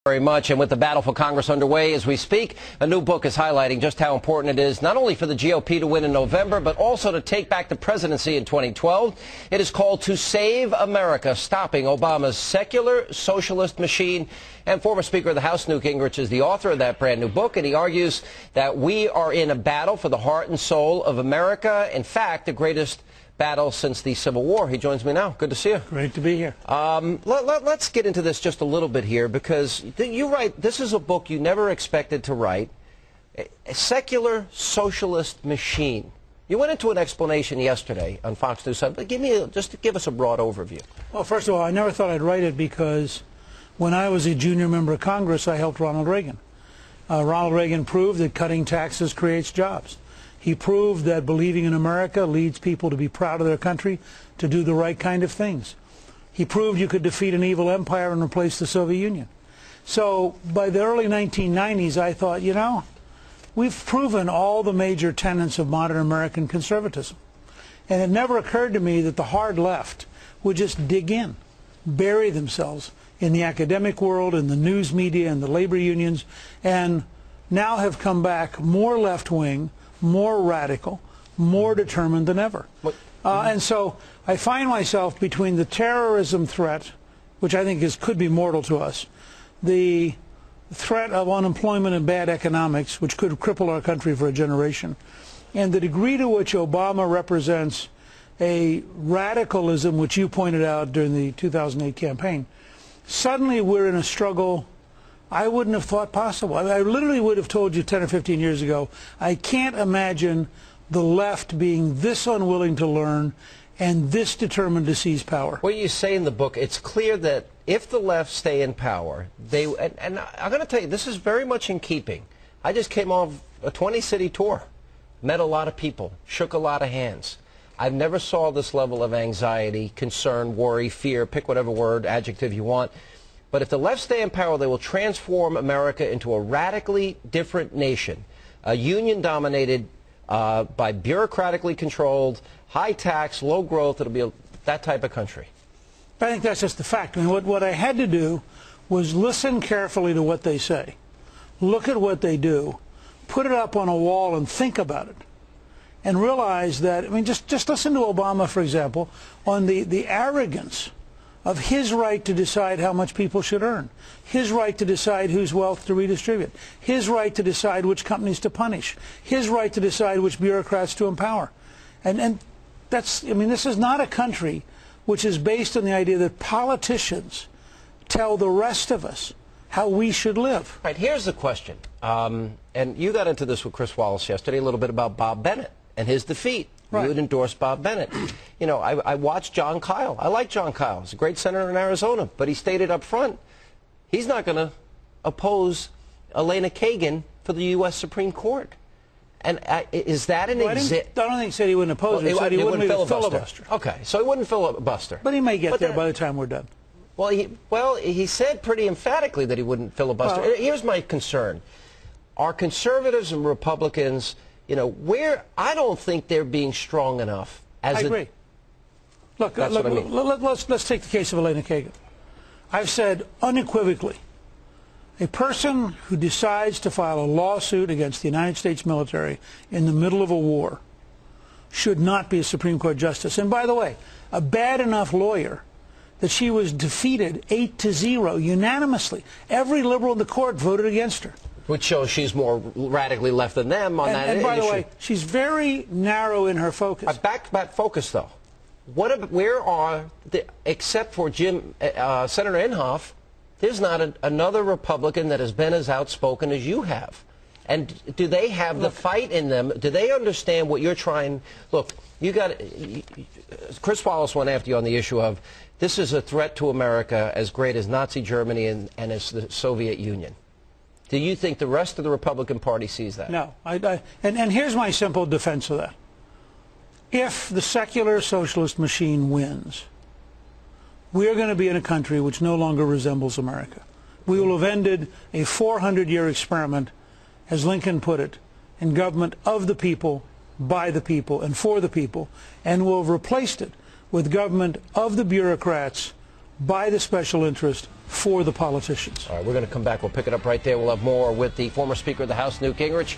Very much. And with the battle for Congress underway as we speak, a new book is highlighting just how important it is not only for the GOP to win in November, but also to take back the presidency in 2012. It is called To Save America, Stopping Obama's Secular Socialist Machine. And former Speaker of the House, Newt Gingrich, is the author of that brand new book. And he argues that we are in a battle for the heart and soul of America. In fact, the greatest battle since the Civil War. He joins me now. Good to see you. Great to be here. Let's get into this just a little bit here, because you write, this is a book you never expected to write, a secular socialist machine. You went into an explanation yesterday on Fox News, but just give us a broad overview. Well, first of all, I never thought I'd write it because when I was a junior member of Congress, I helped Ronald Reagan. Ronald Reagan proved that cutting taxes creates jobs. He proved that believing in America leads people to be proud of their country, to do the right kind of things. He proved you could defeat an evil empire and replace the Soviet Union. So by the early 1990s, I thought, you know, we've proven all the major tenets of modern American conservatism. And it never occurred to me that the hard left would just dig in, bury themselves in the academic world, in the news media, and the labor unions, and now have come back more left-wing, more radical, more determined than ever. And so I find myself between the terrorism threat, which I think could be mortal to us, the threat of unemployment and bad economics, which could cripple our country for a generation, and the degree to which Obama represents a radicalism, which you pointed out during the 2008 campaign. Suddenly we're in a struggle I wouldn't have thought possible. I literally would have told you 10 or 15 years ago, I can't imagine the left being this unwilling to learn and this determined to seize power. What you say in the book, it's clear that if the left stay in power, and I'm going to tell you, this is very much in keeping. I just came off a 20-city tour, met a lot of people, shook a lot of hands. I've never saw this level of anxiety, concern, worry, fear, pick whatever word, adjective you want. But if the left stay in power, they will transform America into a radically different nation, a union dominated by bureaucratically controlled, high tax, low growth. It'll be that type of country. I think that's just the fact. I mean, what I had to do was listen carefully to what they say, look at what they do, put it up on a wall and think about it, and realize that, I mean, just listen to Obama, for example, on the arrogance of his right to decide how much people should earn, his right to decide whose wealth to redistribute, his right to decide which companies to punish, his right to decide which bureaucrats to empower. And that's, I mean, this is not a country which is based on the idea that politicians tell the rest of us how we should live. All right, here's the question. And you got into this with Chris Wallace yesterday, a little bit about Bob Bennett and his defeat. Right. You would endorse Bob Bennett. You know, I watched John Kyle. I like John Kyle. He's a great senator in Arizona. But he stated up front, he's not going to oppose Elena Kagan for the U.S. Supreme Court. And is that an exit? I don't think he said he wouldn't oppose it. He said he wouldn't filibuster. Okay, so he wouldn't filibuster. But he may get there by the time we're done. Well, he said pretty emphatically that he wouldn't filibuster. Well, here's my concern. Are conservatives and Republicans, you know, I don't think they're being strong enough. I agree. Look, let's take the case of Elena Kagan. I've said unequivocally, a person who decides to file a lawsuit against the United States military in the middle of a war should not be a Supreme Court justice. And by the way, a bad enough lawyer that she was defeated 8-0 unanimously. Every liberal in the court voted against her. Which shows she's more radically left than them on that issue. And by the way, she's very narrow in her focus. Back to that focus, though. Where are except for Senator Inhofe, there's not another Republican that has been as outspoken as you have. And do they have the fight in them? Do they understand what you're trying? Look, Chris Wallace went after you on the issue of this is a threat to America as great as Nazi Germany and as the Soviet Union. Do you think the rest of the Republican Party sees that? No. And here's my simple defense of that. If the secular socialist machine wins, we are going to be in a country which no longer resembles America. We will have ended a 400-year experiment, as Lincoln put it, in government of the people, by the people, and for the people, and will have replaced it with government of the bureaucrats, by the special interest, for the politicians. All right, we're going to come back. We'll pick it up right there. We'll have more with the former Speaker of the House, Newt Gingrich.